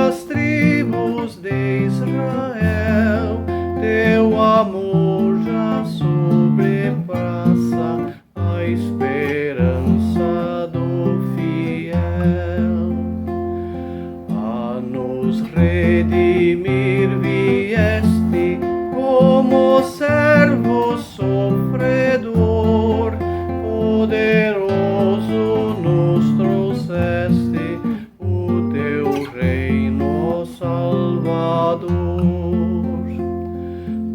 das tribos de Israel, teu amor já sobrepassa a esperança do fiel. A nos redimir vieste como servo sofredor, poderoso nos trouxeste o teu reino salvador.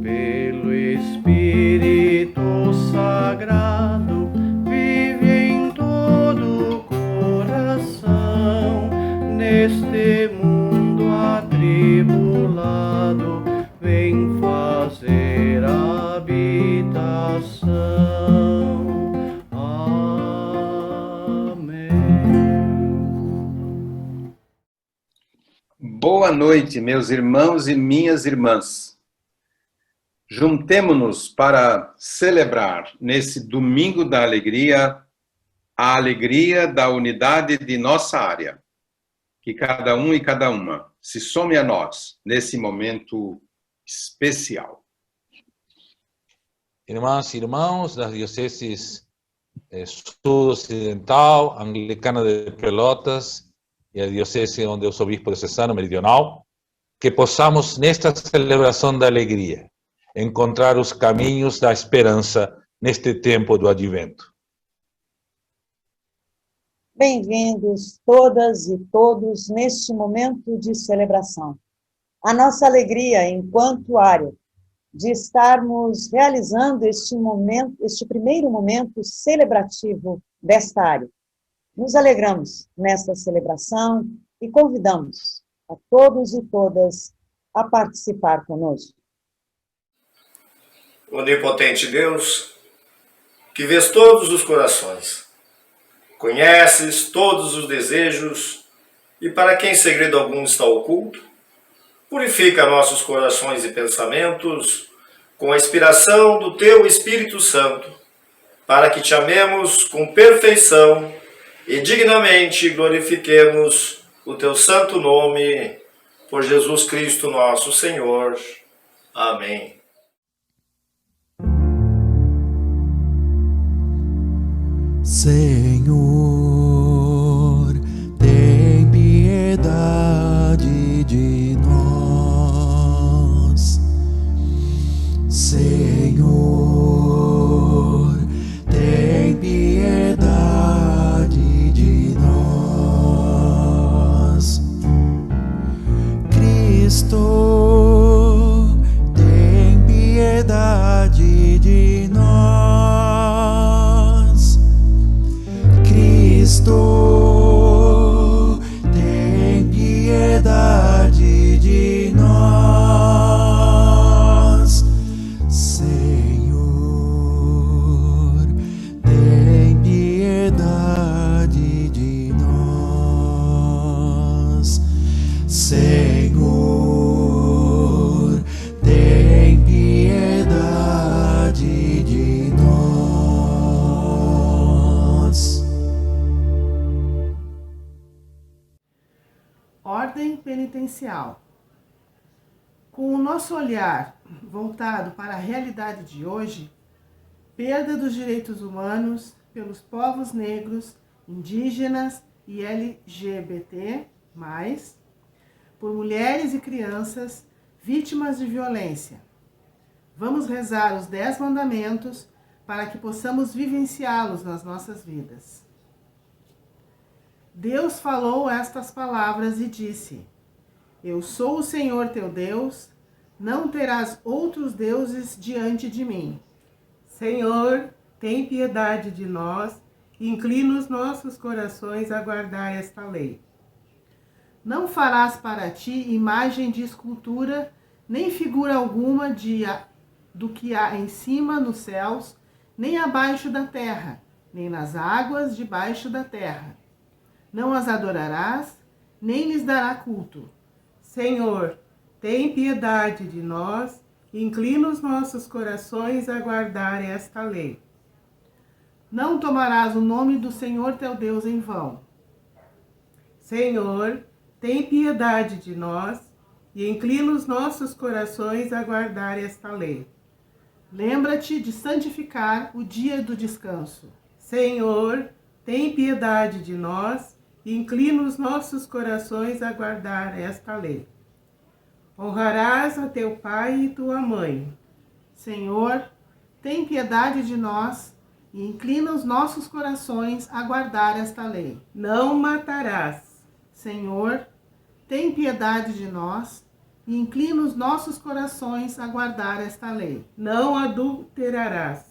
Pelo Espírito Sagrado vive em todo coração, neste mundo atribulado vem fazer habitação. Amém. Boa noite, meus irmãos e minhas irmãs. Juntemo-nos para celebrar, nesse Domingo da Alegria, a alegria da unidade de nossa área. Que cada um e cada uma se some a nós nesse momento especial. Irmãs e irmãos das dioceses Sul-Ocidental, Anglicana de Pelotas e a diocese onde eu sou bispo diocesano meridional, que possamos, nesta celebração da alegria, encontrar os caminhos da esperança neste tempo do advento. Bem-vindos todas e todos neste momento de celebração. A nossa alegria enquanto área de estarmos realizando este primeiro momento celebrativo desta área. Nos alegramos nesta celebração e convidamos a todos e todas a participar conosco. Onipotente Deus, que vês todos os corações, conheces todos os desejos e para quem segredo algum está oculto, purifica nossos corações e pensamentos com a inspiração do Teu Espírito Santo, para que te amemos com perfeição e dignamente glorifiquemos o Teu santo nome, por Jesus Cristo nosso Senhor. Amém. Senhor, tem piedade de nós. Senhor, tem piedade de nós. Cristo, tem piedade de nós. Cristo, tem piedade de nós. Senhor, tem piedade de nós. Senhor, tem piedade de nós. Ordem penitencial. Com o nosso olhar voltado para a realidade de hoje, perda dos direitos humanos pelos povos negros, indígenas e LGBT+, por mulheres e crianças vítimas de violência. Vamos rezar os 10 mandamentos para que possamos vivenciá-los nas nossas vidas. Deus falou estas palavras e disse: Eu sou o Senhor teu Deus, não terás outros deuses diante de mim. Senhor, tem piedade de nós e inclina os nossos corações a guardar esta lei. Não farás para ti imagem de escultura, nem figura alguma do que há em cima nos céus, nem abaixo da terra, nem nas águas debaixo da terra. Não as adorarás, nem lhes dará culto. Senhor, tem piedade de nós e inclina os nossos corações a guardar esta lei. Não tomarás o nome do Senhor teu Deus em vão. Senhor, tem piedade de nós e inclina os nossos corações a guardar esta lei. Lembra-te de santificar o dia do descanso. Senhor, tem piedade de nós e inclina os nossos corações a guardar esta lei. Honrarás a teu pai e tua mãe. Senhor, tem piedade de nós e inclina os nossos corações a guardar esta lei. Não matarás. Senhor, tem piedade de nós e inclina os nossos corações a guardar esta lei. Não adulterarás.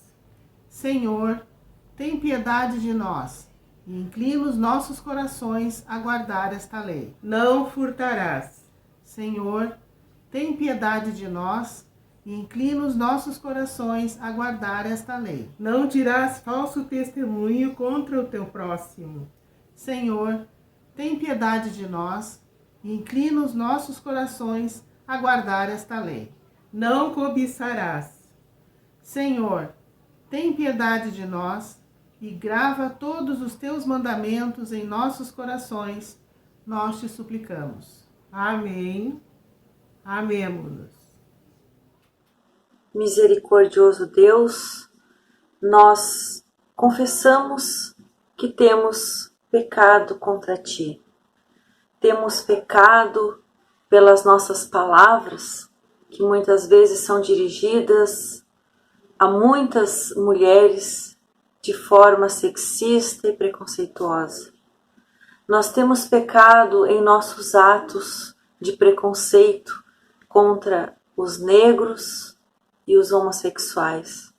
Senhor, tem piedade de nós e inclina os nossos corações a guardar esta lei. Não furtarás. Senhor, tem piedade de nós e inclina os nossos corações a guardar esta lei. Não dirás falso testemunho contra o teu próximo. Senhor, tem piedade de nós e inclina os nossos corações a guardar esta lei. Não cobiçarás. Senhor, tem piedade de nós e grava todos os teus mandamentos em nossos corações, nós te suplicamos. Amém. Amemo-nos. Misericordioso Deus, nós confessamos que temos pecado contra Ti. Temos pecado pelas nossas palavras, que muitas vezes são dirigidas a muitas mulheres de forma sexista e preconceituosa. Nós temos pecado em nossos atos de preconceito contra os negros e os homossexuais.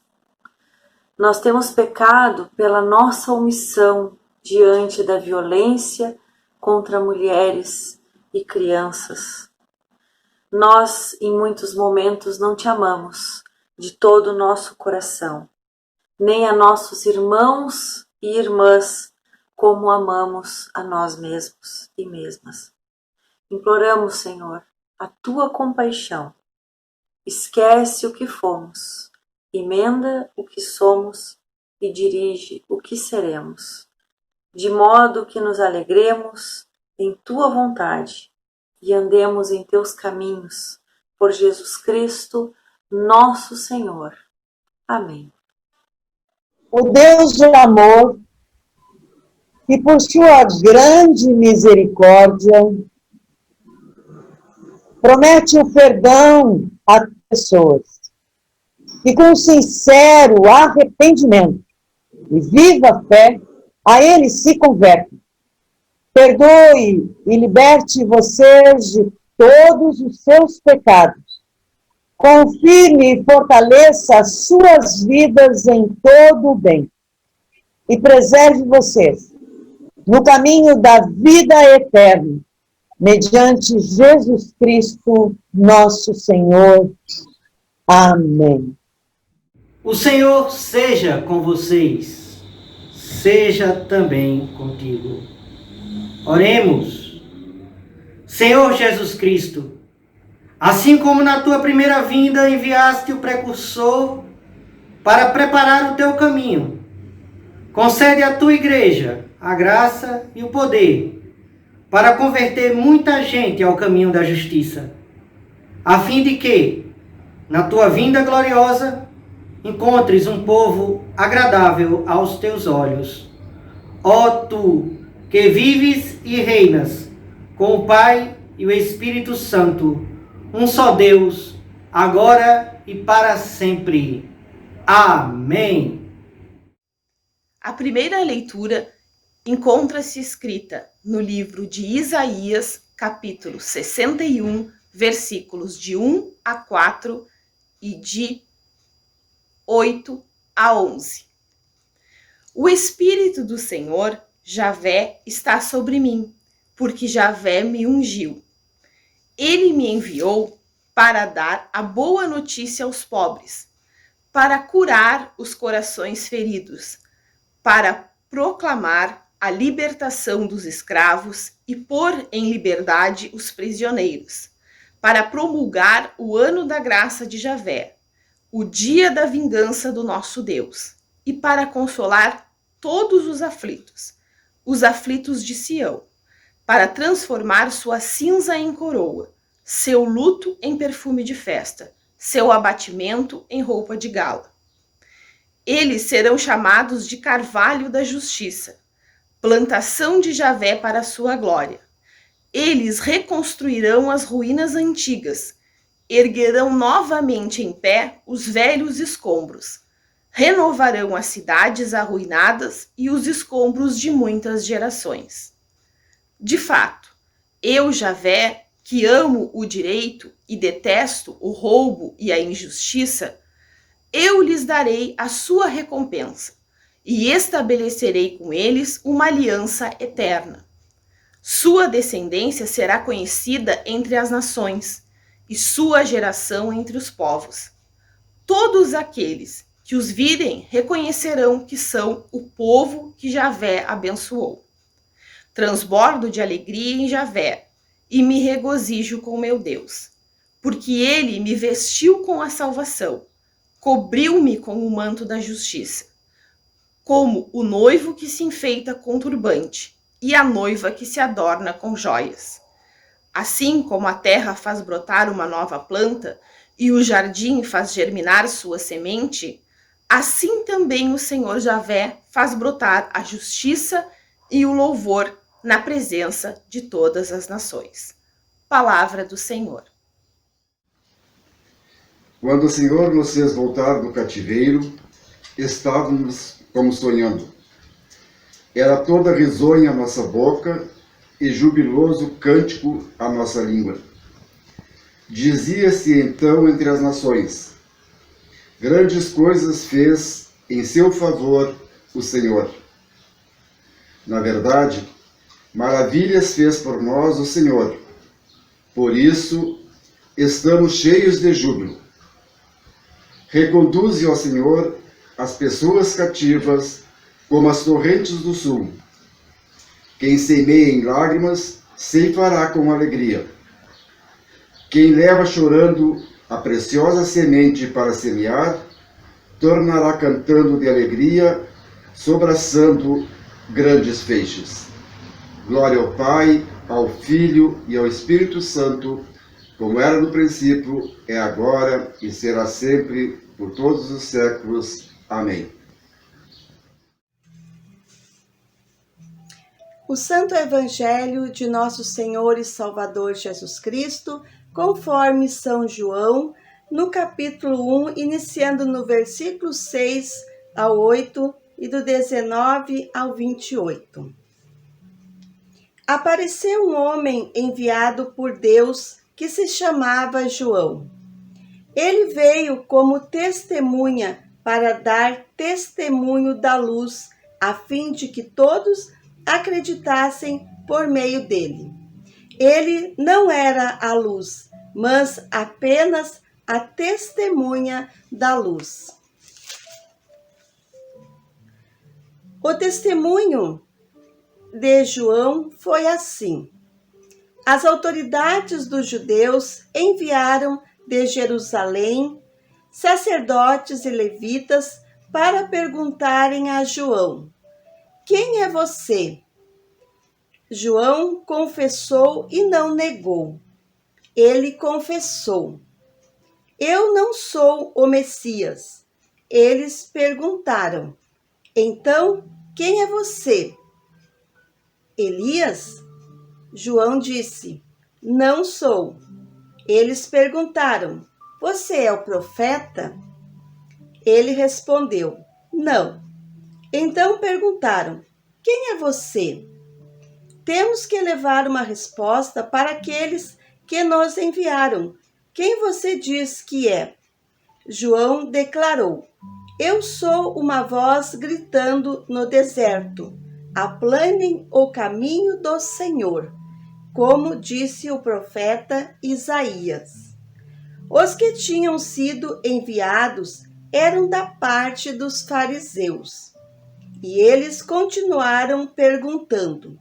Nós temos pecado pela nossa omissão diante da violência contra mulheres e crianças. Nós, em muitos momentos, não te amamos de todo o nosso coração, nem a nossos irmãos e irmãs como amamos a nós mesmos e mesmas. Imploramos, Senhor, a tua compaixão. Esquece o que fomos, emenda o que somos e dirige o que seremos, de modo que nos alegremos em tua vontade e andemos em teus caminhos, por Jesus Cristo, nosso Senhor. Amém. O Deus de amor, que por sua grande misericórdia promete o perdão a pessoas que com sincero arrependimento e viva fé a Ele se convertem. Perdoe e liberte vocês de todos os seus pecados. Confirme e fortaleça as suas vidas em todo o bem. E preserve vocês no caminho da vida eterna, mediante Jesus Cristo, nosso Senhor. Amém. O Senhor seja com vocês, seja também contigo. Oremos. Senhor Jesus Cristo, assim como na tua primeira vinda enviaste o precursor para preparar o teu caminho, concede à tua igreja a graça e o poder para converter muita gente ao caminho da justiça, a fim de que, na tua vinda gloriosa, encontres um povo agradável aos teus olhos. Ó tu, que vives e reinas com o Pai e o Espírito Santo, um só Deus, agora e para sempre. Amém. A primeira leitura encontra-se escrita no livro de Isaías, capítulo 61, versículos de 1 a 4 e de 8 a 11. O Espírito do Senhor, Javé, está sobre mim, porque Javé me ungiu. Ele me enviou para dar a boa notícia aos pobres, para curar os corações feridos, para proclamar a libertação dos escravos e pôr em liberdade os prisioneiros, para promulgar o ano da graça de Javé, o dia da vingança do nosso Deus, e para consolar todos os aflitos de Sião, para transformar sua cinza em coroa, seu luto em perfume de festa, seu abatimento em roupa de gala. Eles serão chamados de carvalho da justiça, plantação de Javé para a sua glória. Eles reconstruirão as ruínas antigas, erguerão novamente em pé os velhos escombros, renovarão as cidades arruinadas e os escombros de muitas gerações. De fato, eu, Javé, que amo o direito e detesto o roubo e a injustiça, eu lhes darei a sua recompensa e estabelecerei com eles uma aliança eterna. Sua descendência será conhecida entre as nações e sua geração entre os povos. Todos aqueles que os virem reconhecerão que são o povo que Javé abençoou. Transbordo de alegria em Javé e me regozijo com meu Deus, porque ele me vestiu com a salvação, cobriu-me com o manto da justiça, como o noivo que se enfeita com turbante e a noiva que se adorna com joias. Assim como a terra faz brotar uma nova planta e o jardim faz germinar sua semente, assim também o Senhor Javé faz brotar a justiça e o louvor na presença de todas as nações. Palavra do Senhor. Quando o Senhor nos fez voltar do cativeiro, estávamos como sonhando. Era toda risonha a nossa boca e jubiloso cântico a nossa língua. Dizia-se então entre as nações: grandes coisas fez em seu favor o Senhor. Na verdade, maravilhas fez por nós o Senhor. Por isso, estamos cheios de júbilo. Reconduze, ó Senhor, as pessoas cativas como as torrentes do sul. Quem semeia em lágrimas, ceifará com alegria. Quem leva chorando a preciosa semente para semear, tornará cantando de alegria, sobraçando grandes feixes. Glória ao Pai, ao Filho e ao Espírito Santo, como era no princípio, é agora e será sempre, por todos os séculos. Amém. O Santo Evangelho de Nosso Senhor e Salvador Jesus Cristo, conforme São João, no capítulo 1, iniciando no versículo 6 ao 8 e do 19 ao 28. Apareceu um homem enviado por Deus que se chamava João. Ele veio como testemunha para dar testemunho da luz, a fim de que todos acreditassem por meio dele. Ele não era a luz, mas apenas a testemunha da luz. O testemunho de João foi assim: as autoridades dos judeus enviaram de Jerusalém sacerdotes e levitas para perguntarem a João: quem é você? João confessou e não negou. Ele confessou: eu não sou o Messias. Eles perguntaram: então, quem é você? Elias? João disse: não sou. Eles perguntaram: você é o profeta? Ele respondeu: não. Então perguntaram: quem é você? Temos que levar uma resposta para aqueles que nos enviaram. Quem você diz que é? João declarou: eu sou uma voz gritando no deserto: aplanem o caminho do Senhor, como disse o profeta Isaías. Os que tinham sido enviados eram da parte dos fariseus. E eles continuaram perguntando: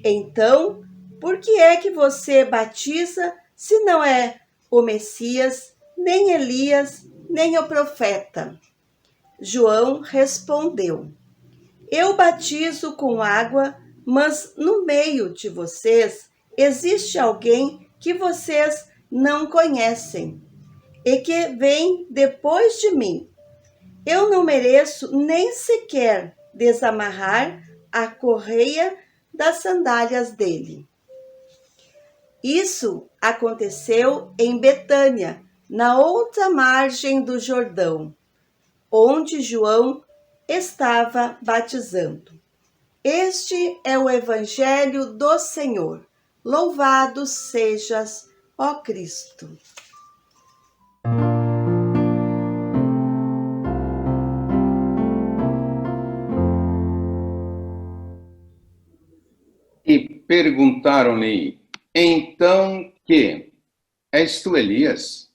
então, por que é que você batiza se não é o Messias, nem Elias, nem o profeta? João respondeu: eu batizo com água Mas no meio de vocês existe alguém que vocês não conhecem e que vem depois de mim. Eu não mereço nem sequer desamarrar a correia das sandálias dele. Isso aconteceu em Betânia, na outra margem do Jordão, onde João estava batizando. Este é o Evangelho do Senhor. Louvado sejas, ó Cristo. E perguntaram-lhe, então que? És tu Elias?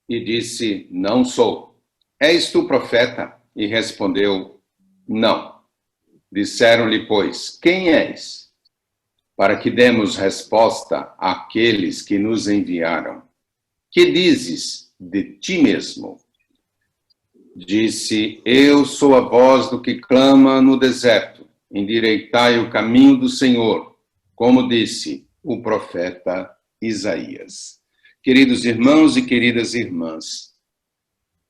E disse, não sou. És tu profeta? E respondeu, não. Disseram-lhe, pois, quem és? Para que demos resposta àqueles que nos enviaram. Que dizes de ti mesmo? Disse, eu sou a voz do que clama no deserto. Endireitai o caminho do Senhor, como disse o profeta Isaías. Queridos irmãos e queridas irmãs,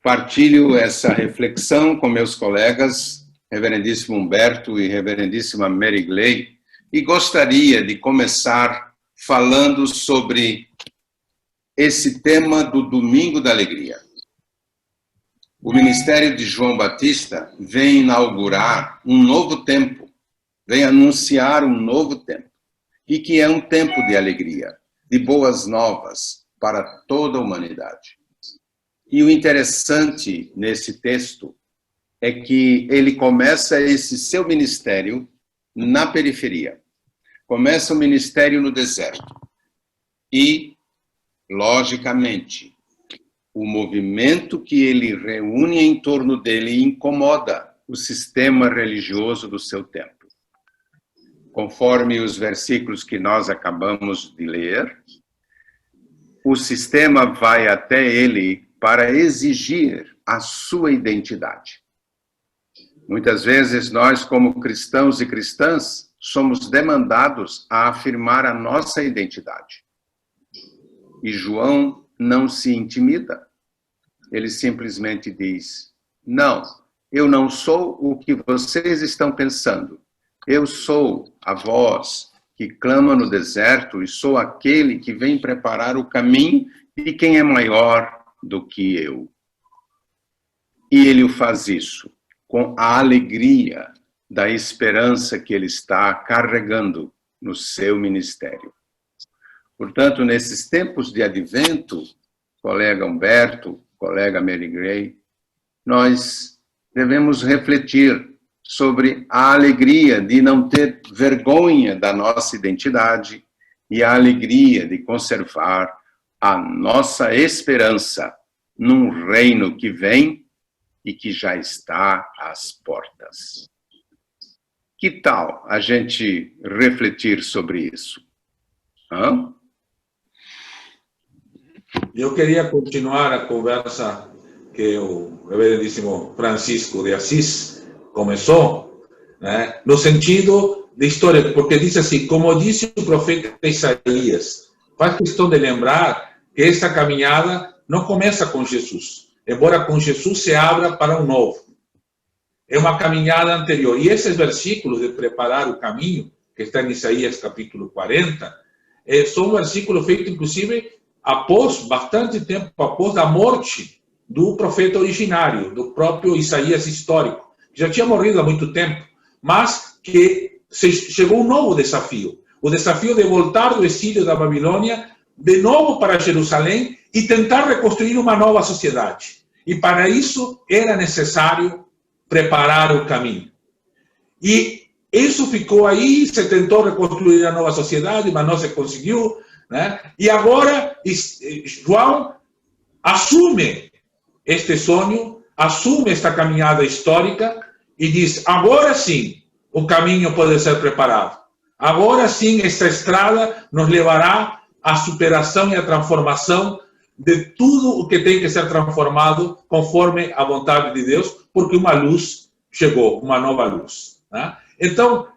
partilho essa reflexão com meus colegas, reverendíssimo Humberto e reverendíssima Mary Gley, e gostaria de começar falando sobre esse tema do Domingo da Alegria. O ministério de João Batista vem inaugurar um novo tempo, vem anunciar um novo tempo, e que é um tempo de alegria, de boas novas para toda a humanidade. E o interessante nesse texto é que ele começa esse seu ministério na periferia. Começa o ministério no deserto. E, logicamente, o movimento que ele reúne em torno dele incomoda o sistema religioso do seu tempo. Conforme os versículos que nós acabamos de ler, o sistema vai até ele para exigir a sua identidade. Muitas vezes nós, como cristãos e cristãs, somos demandados a afirmar a nossa identidade. E João não se intimida. Ele simplesmente diz, não, eu não sou o que vocês estão pensando. Eu sou a voz que clama no deserto e sou aquele que vem preparar o caminho de quem é maior do que eu. E ele faz isso com a alegria da esperança que ele está carregando no seu ministério. Portanto, nesses tempos de advento, colega Humberto, colega Mary Gley, nós devemos refletir sobre a alegria de não ter vergonha da nossa identidade e a alegria de conservar a nossa esperança num reino que vem e que já está às portas. Que tal a gente refletir sobre isso? Hã? Eu queria continuar a conversa que o reverendíssimo Francisco de Assis começou, né, no sentido de história, porque diz assim, como disse o profeta Isaías, faz questão de lembrar que essa caminhada não começa com Jesus, embora com Jesus se abra para um novo. É uma caminhada anterior. E esses versículos de preparar o caminho, que está em Isaías capítulo 40, são versículos feitos, inclusive, após, bastante tempo após a morte do profeta originário, do próprio Isaías histórico. Já tinha morrido há muito tempo, mas que chegou um novo desafio. O desafio de voltar do exílio da Babilônia de novo para Jerusalém e tentar reconstruir uma nova sociedade. E para isso era necessário preparar o caminho. E isso ficou aí, se tentou reconstruir a nova sociedade, mas não se conseguiu, né? E agora João assume este sonho, assume esta caminhada histórica e diz, agora sim, o caminho pode ser preparado. Agora sim, esta estrada nos levará à superação e à transformação de tudo o que tem que ser transformado conforme a vontade de Deus, porque uma luz chegou, uma nova luz, né? Então,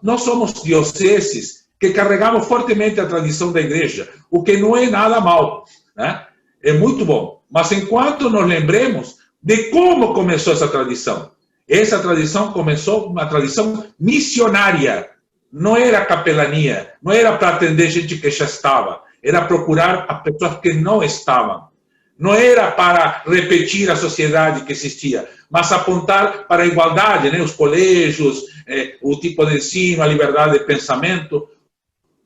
nós somos dioceses que carregamos fortemente a tradição da igreja, o que não é nada mal, né? É muito bom. Mas enquanto nos lembremos de como começou essa tradição começou uma tradição missionária. Não era capelania, não era para atender gente que já estava, era procurar as pessoas que não estavam. Não era para repetir a sociedade que existia, mas apontar para a igualdade, né? Os colégios, o tipo de ensino, a liberdade de pensamento.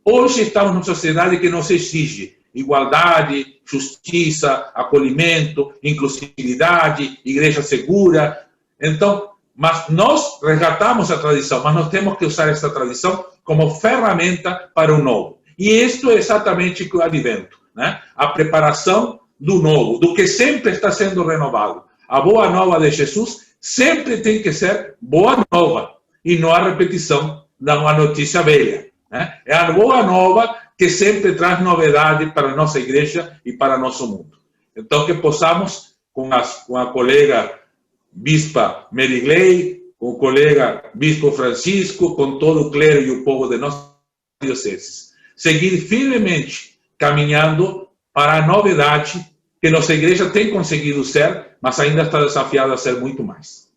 Hoje estamos numa sociedade que nos exige igualdade, justiça, acolhimento, inclusividade, igreja segura. Então, mas nós resgatamos a tradição, mas nós temos que usar essa tradição como ferramenta para o novo. E isto é exatamente o advento, né? A preparação do novo, do que sempre está sendo renovado. A boa nova de Jesus sempre tem que ser boa nova e não a repetição de uma notícia velha, né? É a boa nova que sempre traz novidade para a nossa igreja e para nosso mundo. Então, que possamos, com a colega Bispa Merigley, com o colega Bispo Francisco, com todo o clero e o povo de nossas dioceses, seguir firmemente caminhando para a novidade que nossa igreja tem conseguido ser, mas ainda está desafiada a ser muito mais.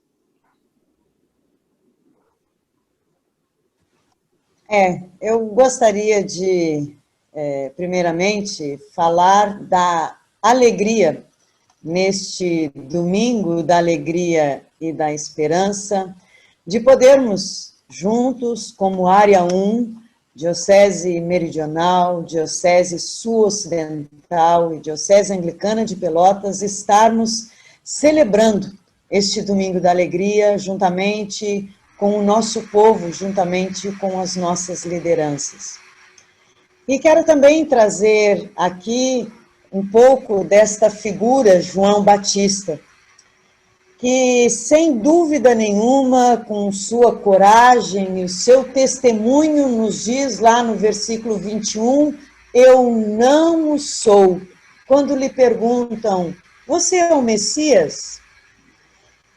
Eu gostaria de, primeiramente, falar da alegria neste domingo da alegria e da esperança, de podermos juntos, como Área 1, Diocese Meridional, Diocese Sul-Ocidental e Diocese Anglicana de Pelotas, estarmos celebrando este domingo da alegria juntamente com o nosso povo, juntamente com as nossas lideranças. E quero também trazer aqui um pouco desta figura, João Batista, que, sem dúvida nenhuma, com sua coragem e o seu testemunho, nos diz lá no versículo 21, eu não o sou. Quando lhe perguntam, você é o Messias?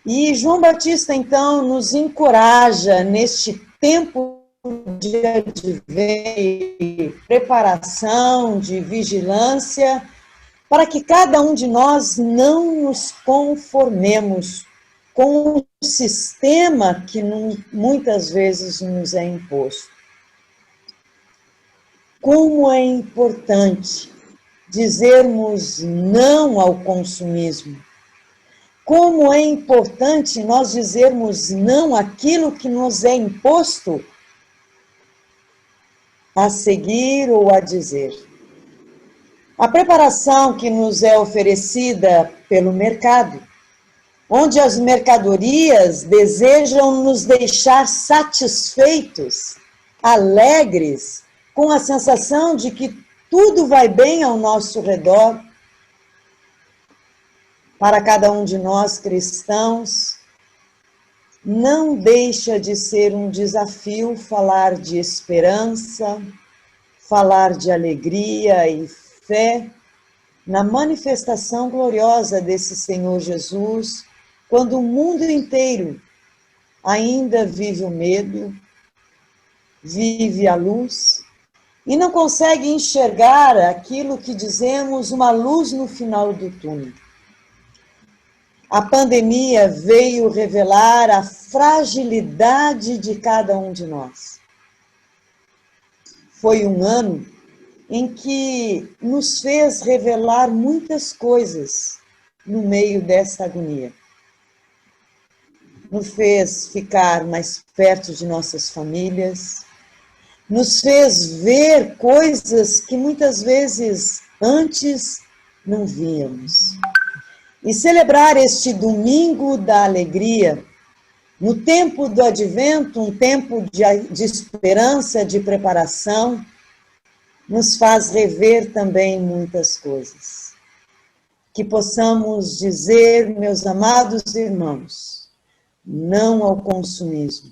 E João Batista, então, nos encoraja neste tempo de advento, de preparação, de vigilância, para que cada um de nós não nos conformemos com o sistema que muitas vezes nos é imposto. Como é importante dizermos não ao consumismo. Como é importante nós dizermos não àquilo que nos é imposto a seguir ou a dizer. A preparação que nos é oferecida pelo mercado, onde as mercadorias desejam nos deixar satisfeitos, alegres, com a sensação de que tudo vai bem ao nosso redor. Para cada um de nós cristãos, não deixa de ser um desafio falar de esperança, falar de alegria e fé na manifestação gloriosa desse Senhor Jesus, quando o mundo inteiro ainda vive o medo, vive a luz e não consegue enxergar aquilo que dizemos uma luz no final do túnel. A pandemia veio revelar a fragilidade de cada um de nós. Foi um ano em que nos fez revelar muitas coisas no meio dessa agonia. Nos fez ficar mais perto de nossas famílias, nos fez ver coisas que muitas vezes antes não víamos. E celebrar este domingo da alegria, no tempo do advento, um tempo de esperança, de preparação, nos faz rever também muitas coisas. Que possamos dizer, meus amados irmãos, não ao consumismo.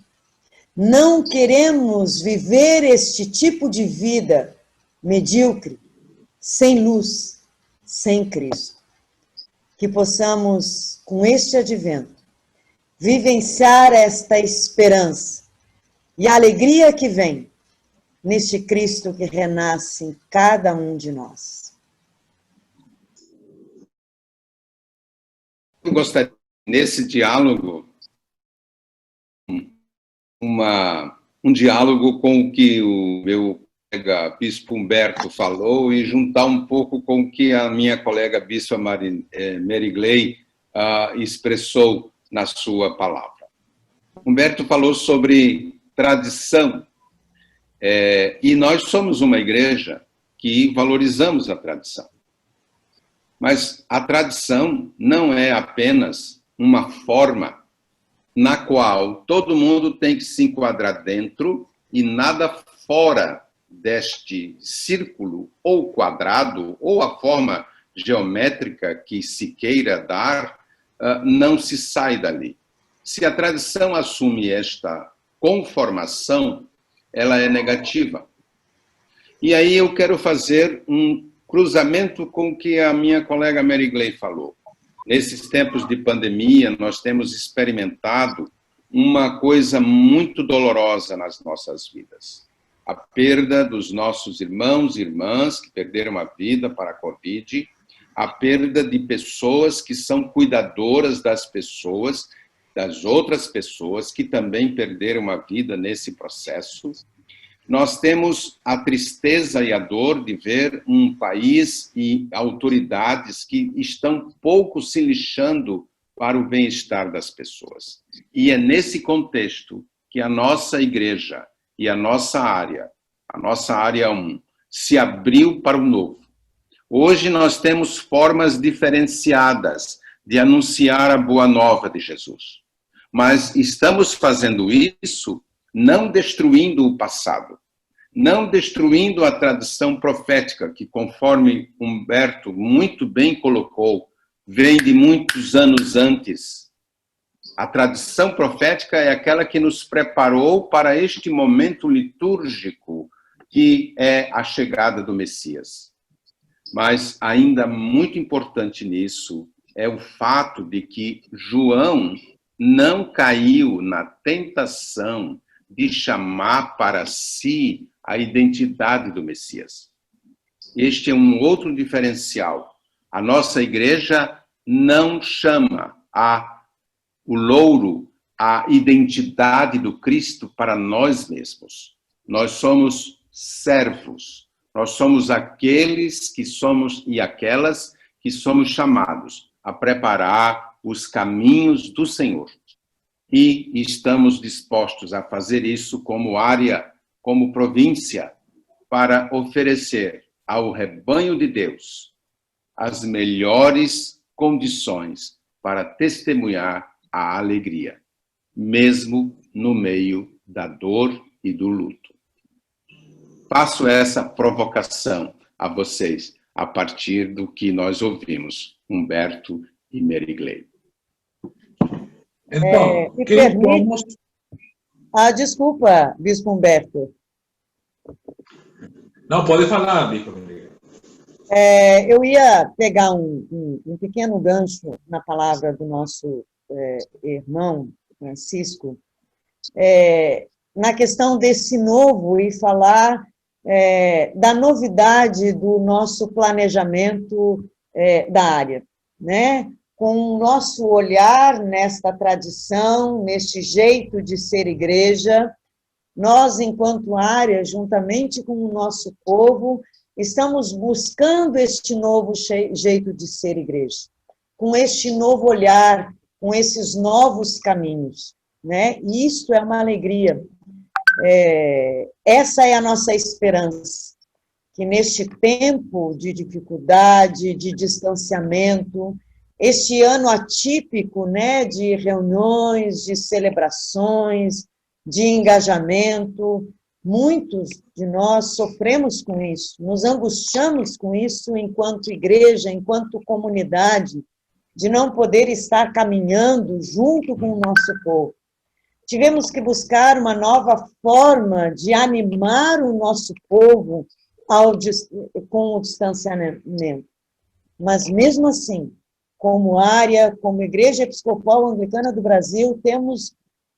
Não queremos viver este tipo de vida medíocre, sem luz, sem Cristo. Que possamos, com este advento, vivenciar esta esperança e a alegria que vem neste Cristo que renasce em cada um de nós. Eu gostaria, nesse diálogo, um diálogo com o que o meu colega Bispo Humberto falou e juntar um pouco com o que a minha colega Bispa Mary Gley expressou na sua palavra. Humberto falou sobre tradição, e nós somos uma igreja que valorizamos a tradição. Mas a tradição não é apenas uma forma na qual todo mundo tem que se enquadrar dentro e nada fora deste círculo ou quadrado ou a forma geométrica que se queira dar, não se sai dali. Se a tradição assume esta conformação, ela é negativa. E aí eu quero fazer um cruzamento com o que a minha colega Mary Gley falou. Nesses tempos de pandemia, nós temos experimentado uma coisa muito dolorosa nas nossas vidas. A perda dos nossos irmãos e irmãs que perderam a vida para a Covid, a perda de pessoas que são cuidadoras das pessoas, das outras pessoas que também perderam a vida nesse processo. Nós temos a tristeza e a dor de ver um país e autoridades que estão pouco se lixando para o bem-estar das pessoas. E é nesse contexto que a nossa igreja e a nossa área 1, se abriu para o novo. Hoje nós temos formas diferenciadas de anunciar a boa nova de Jesus. Mas estamos fazendo isso não destruindo o passado, não destruindo a tradição profética, que, conforme Humberto muito bem colocou, vem de muitos anos antes. A tradição profética é aquela que nos preparou para este momento litúrgico, que é a chegada do Messias. Mas ainda muito importante nisso é o fato de que João não caiu na tentação de chamar para si a identidade do Messias. Este é um outro diferencial. A nossa igreja não chama o louro, a identidade do Cristo para nós mesmos. Nós somos servos. Nós somos aqueles que somos e aquelas que somos chamados a preparar os caminhos do Senhor. E estamos dispostos a fazer isso como área, como província, para oferecer ao rebanho de Deus as melhores condições para testemunhar a alegria, mesmo no meio da dor e do luto. Faço essa provocação a vocês a partir do que nós ouvimos, Humberto e Mary Gley. Então, me permite... desculpa, Bispo Humberto. Não, pode falar, Bispo. Eu ia pegar um pequeno gancho na palavra do nosso irmão Francisco, na questão desse novo e falar da novidade do nosso planejamento da área, né? Com o nosso olhar nesta tradição, neste jeito de ser igreja, nós, enquanto área, juntamente com o nosso povo, estamos buscando este novo jeito de ser igreja, com este novo olhar, com esses novos caminhos, né? E isso é uma alegria. Essa é a nossa esperança, que neste tempo de dificuldade, de distanciamento, este ano atípico, né, de reuniões, de celebrações, de engajamento, muitos de nós sofremos com isso, nos angustiamos com isso enquanto igreja, enquanto comunidade, de não poder estar caminhando junto com o nosso povo. Tivemos que buscar uma nova forma de animar o nosso povo com o distanciamento. Mas, mesmo assim, como área, como Igreja Episcopal Anglicana do Brasil, temos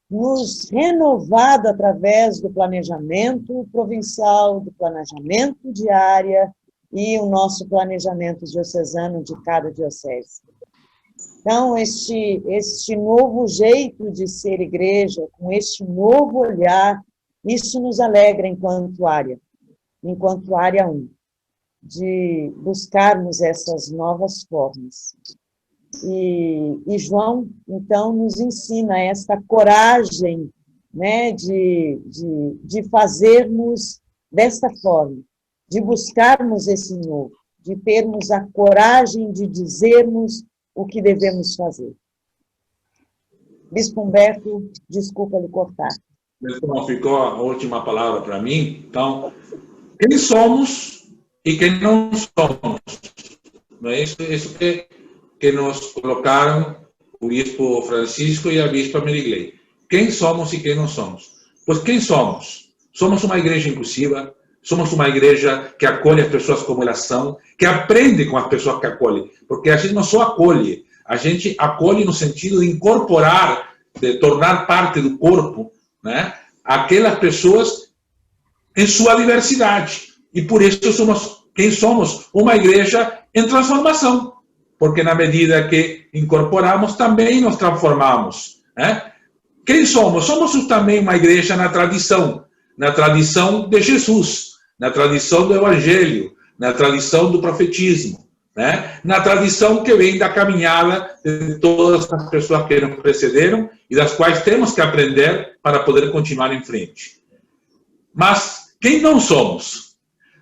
nos renovado através do planejamento provincial, do planejamento de área e o nosso planejamento diocesano de cada diocese. Então, este novo jeito de ser igreja, com este novo olhar, isso nos alegra enquanto área 1, de buscarmos essas novas formas. E João, então, nos ensina esta coragem, né, de fazermos desta forma, de buscarmos esse novo, de termos a coragem de dizermos o que devemos fazer. Bispo Humberto, desculpa lhe cortar. Então, ficou a última palavra para mim. Então, quem somos e quem não somos? Não é isso que nos colocaram o Bispo Francisco e a Bispa Merigley. Quem somos e quem não somos? Pois quem somos? Somos uma igreja inclusiva, somos uma igreja que acolhe as pessoas como elas são, que aprende com as pessoas que acolhe, porque a gente não só acolhe, a gente acolhe no sentido de incorporar, de tornar parte do corpo, né, aquelas pessoas em sua diversidade. E por isso somos uma igreja em transformação, porque na medida que incorporamos, também nos transformamos. Né? Quem somos? Somos também uma igreja na tradição de Jesus, na tradição do Evangelho, na tradição do profetismo, né? Na tradição que vem da caminhada de todas as pessoas que nos precederam e das quais temos que aprender para poder continuar em frente. Mas quem não somos?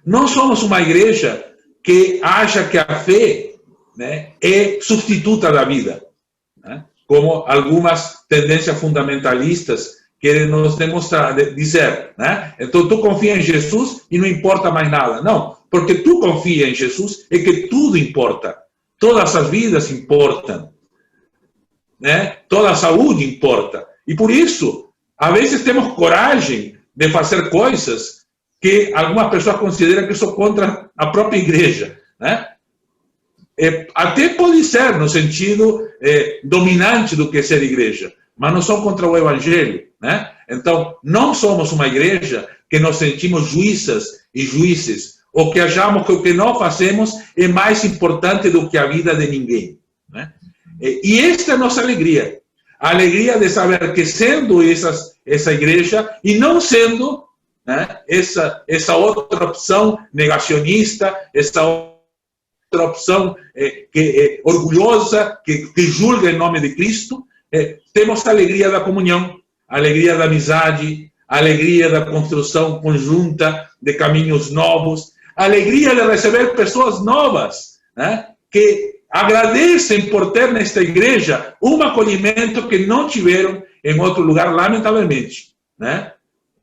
Não somos uma igreja que acha que a fé, né, é substituta da vida, né? Como algumas tendências fundamentalistas querem nos demonstrar, dizer, né? Então tu confia em Jesus e não importa mais nada. Não, porque tu confia em Jesus é que tudo importa. Todas as vidas importam, né? Toda a saúde importa. E por isso, às vezes temos coragem de fazer coisas que algumas pessoas consideram que são contra a própria igreja, né? Até pode ser no sentido dominante do que é ser igreja, mas não são contra o Evangelho, né? Então, não somos uma igreja que nos sentimos juízas e juízes, ou que achamos que o que nós fazemos é mais importante do que a vida de ninguém, né? E esta é a nossa alegria, a alegria de saber que sendo essa igreja e não sendo, né, essa outra opção negacionista, essa outra opção que é orgulhosa, que julga em nome de Cristo, temos a alegria da comunhão, a alegria da amizade, a alegria da construção conjunta de caminhos novos, a alegria de receber pessoas novas, né, que agradecem por ter nesta igreja um acolhimento que não tiveram em outro lugar, lamentavelmente, né?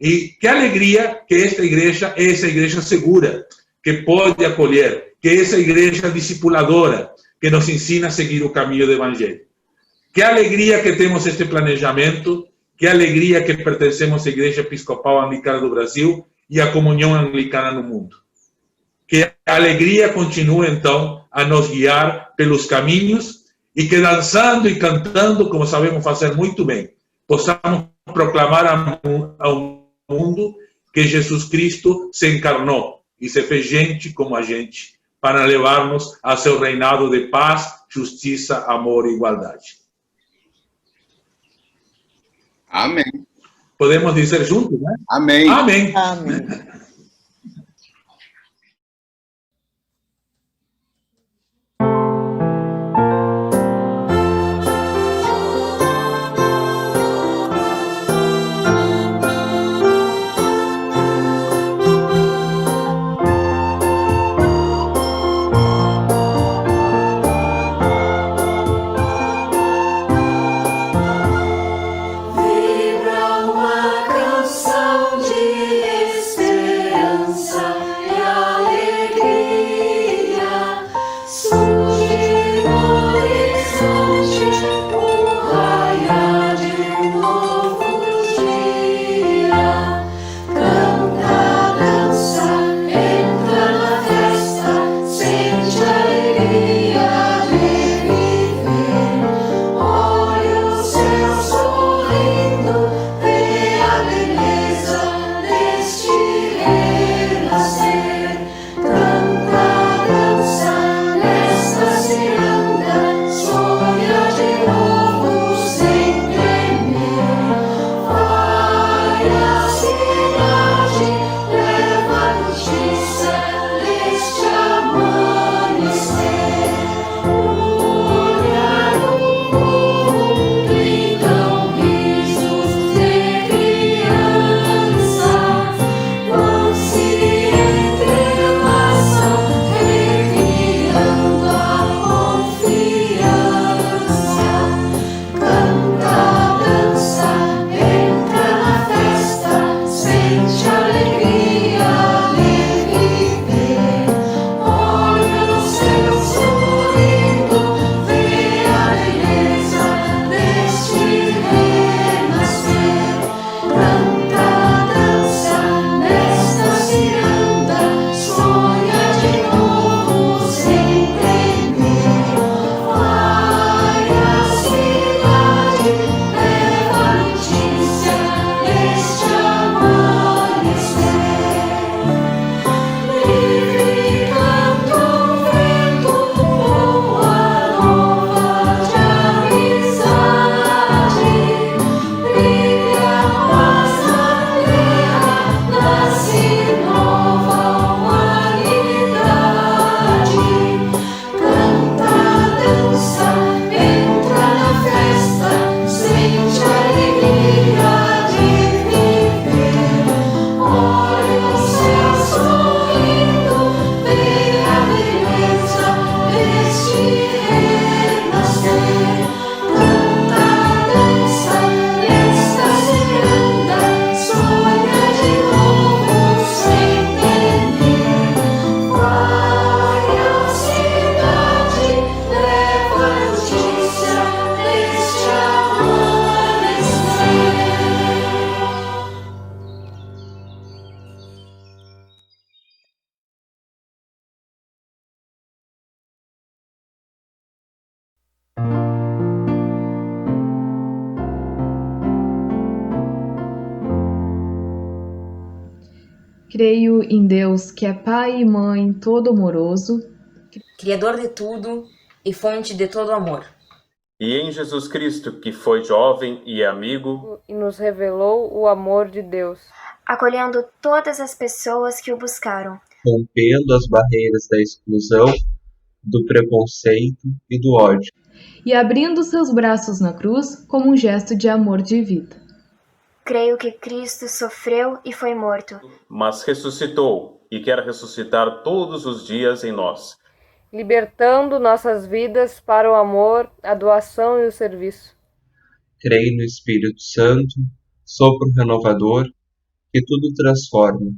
E que alegria que esta igreja é essa igreja segura, que pode acolher, que é essa igreja discipuladora, que nos ensina a seguir o caminho do Evangelho. Que alegria que temos este planejamento, que alegria que pertencemos à Igreja Episcopal Anglicana do Brasil e à comunhão anglicana no mundo. Que a alegria continue, então, a nos guiar pelos caminhos e que dançando e cantando, como sabemos fazer muito bem, possamos proclamar ao mundo que Jesus Cristo se encarnou e se fez gente como a gente, para levar-nos a seu reinado de paz, justiça, amor e igualdade. Amém. Podemos dizer juntos, né? Amém. Amém. Amém. Vibra uma canção de esperança. Creio em Deus, que é Pai e Mãe todo-amoroso, Criador de tudo e fonte de todo amor. E em Jesus Cristo, que foi jovem e amigo, e nos revelou o amor de Deus, acolhendo todas as pessoas que o buscaram, rompendo as barreiras da exclusão, do preconceito e do ódio, e abrindo seus braços na cruz como um gesto de amor de vida. Creio que Cristo sofreu e foi morto, mas ressuscitou e quer ressuscitar todos os dias em nós, libertando nossas vidas para o amor, a doação e o serviço. Creio no Espírito Santo, sopro renovador, que tudo transforma.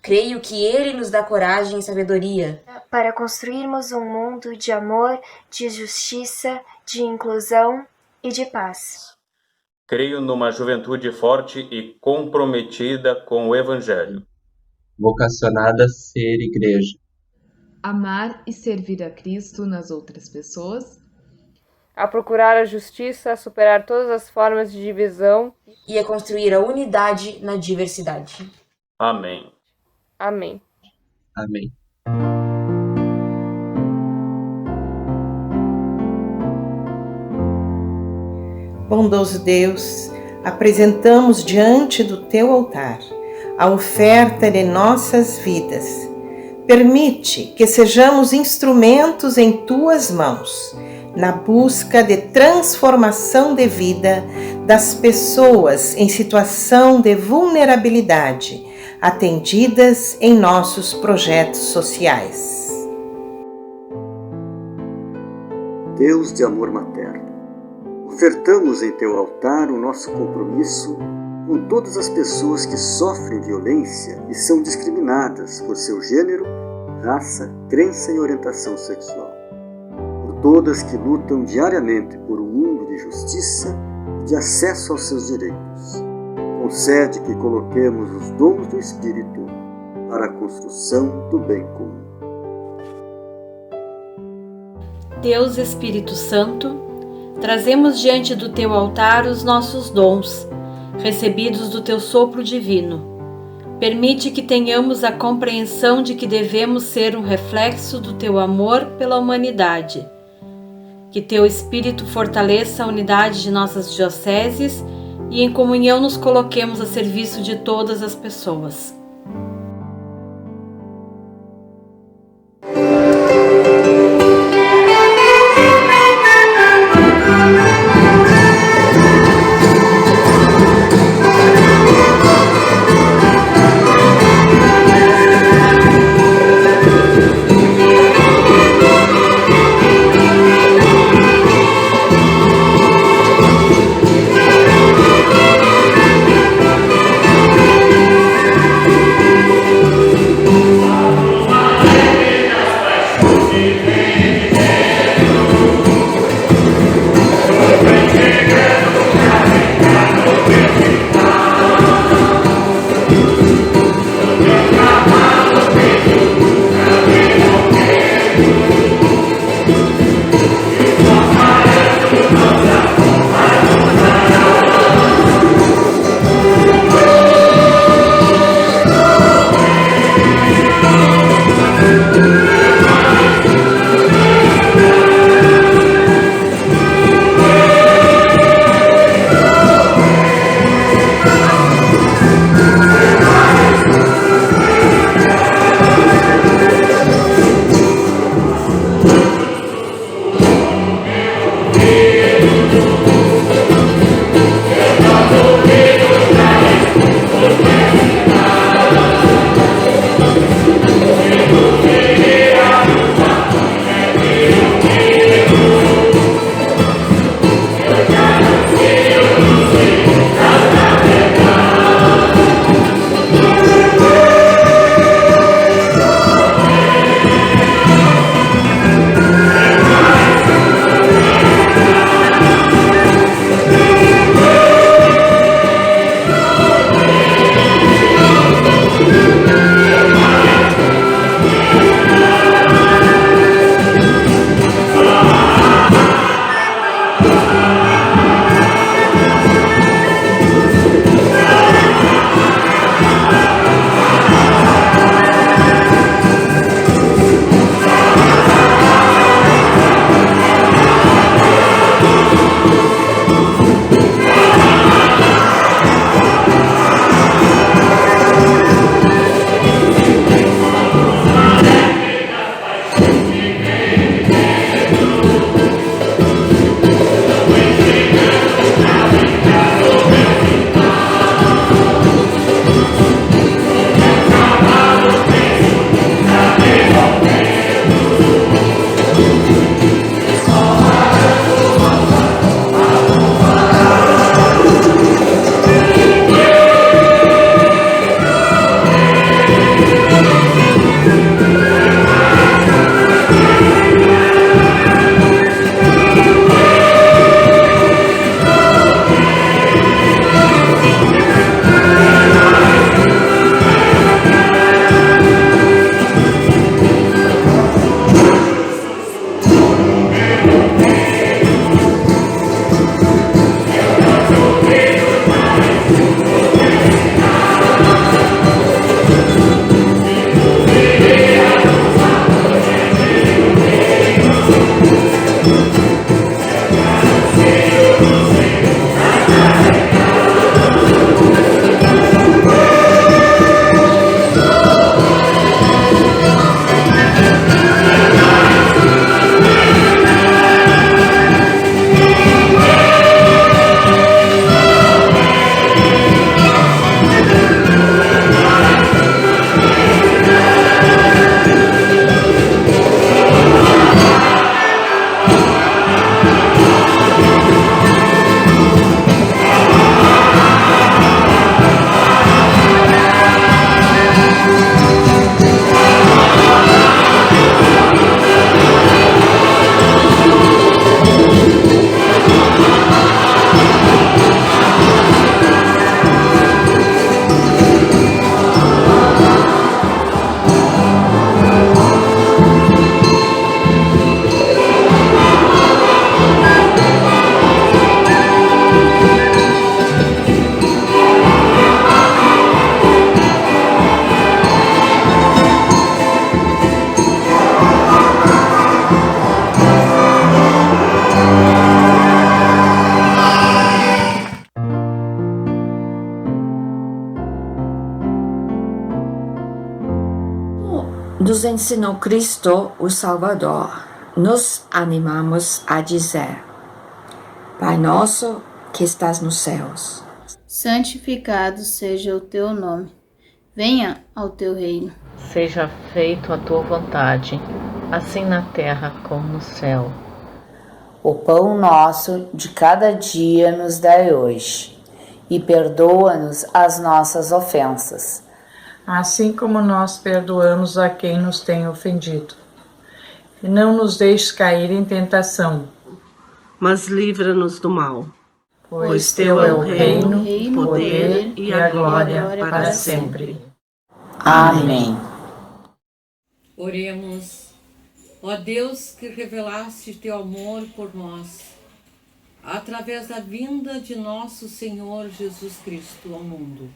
Creio que Ele nos dá coragem e sabedoria para construirmos um mundo de amor, de justiça, de inclusão e de paz. Creio numa juventude forte e comprometida com o Evangelho, vocacionada a ser igreja. Amar e servir a Cristo nas outras pessoas, a procurar a justiça, a superar todas as formas de divisão e a construir a unidade na diversidade. Amém. Amém. Amém. Bondoso Deus, apresentamos diante do Teu altar a oferta de nossas vidas. Permite que sejamos instrumentos em Tuas mãos, na busca de transformação de vida das pessoas em situação de vulnerabilidade, atendidas em nossos projetos sociais. Deus de amor materno, ofertamos em Teu altar o nosso compromisso com todas as pessoas que sofrem violência e são discriminadas por seu gênero, raça, crença e orientação sexual. Por todas que lutam diariamente por um mundo de justiça e de acesso aos seus direitos. Concede que coloquemos os dons do Espírito para a construção do bem comum. Deus Espírito Santo, trazemos diante do Teu altar os nossos dons, recebidos do Teu sopro divino. Permite que tenhamos a compreensão de que devemos ser um reflexo do Teu amor pela humanidade. Que Teu Espírito fortaleça a unidade de nossas dioceses e em comunhão nos coloquemos a serviço de todas as pessoas. nos ensinou Cristo, o Salvador, nos animamos a dizer: Pai nosso que estás nos céus, santificado seja o teu nome. Venha ao teu reino. Seja feita a tua vontade, assim na terra como no céu. O pão nosso de cada dia nos dai hoje, e perdoa-nos as nossas ofensas, assim como nós perdoamos a quem nos tem ofendido. E não nos deixes cair em tentação, mas livra-nos do mal. Pois teu é o reino, o poder e a glória para sempre. Amém. Oremos. Ó Deus, que revelaste teu amor por nós, através da vinda de nosso Senhor Jesus Cristo ao mundo,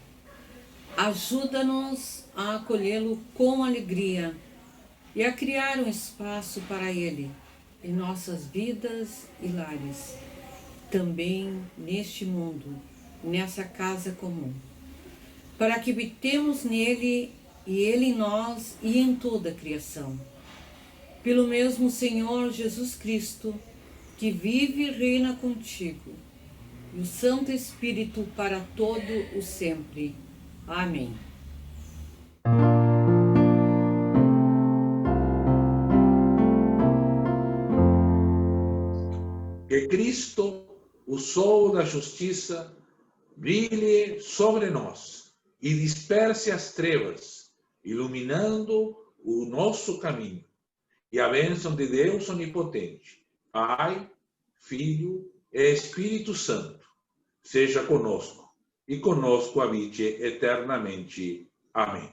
ajuda-nos a acolhê-lo com alegria e a criar um espaço para ele em nossas vidas e lares, também neste mundo, nessa casa comum, para que habitemos nele e ele em nós e em toda a criação. Pelo mesmo Senhor Jesus Cristo, que vive e reina contigo, e o Santo Espírito para todo o sempre. Amém. Que Cristo, o sol da justiça, brilhe sobre nós e disperse as trevas, iluminando o nosso caminho. E a bênção de Deus onipotente, Pai, Filho e Espírito Santo, seja conosco e conosco habite eternamente. Amém.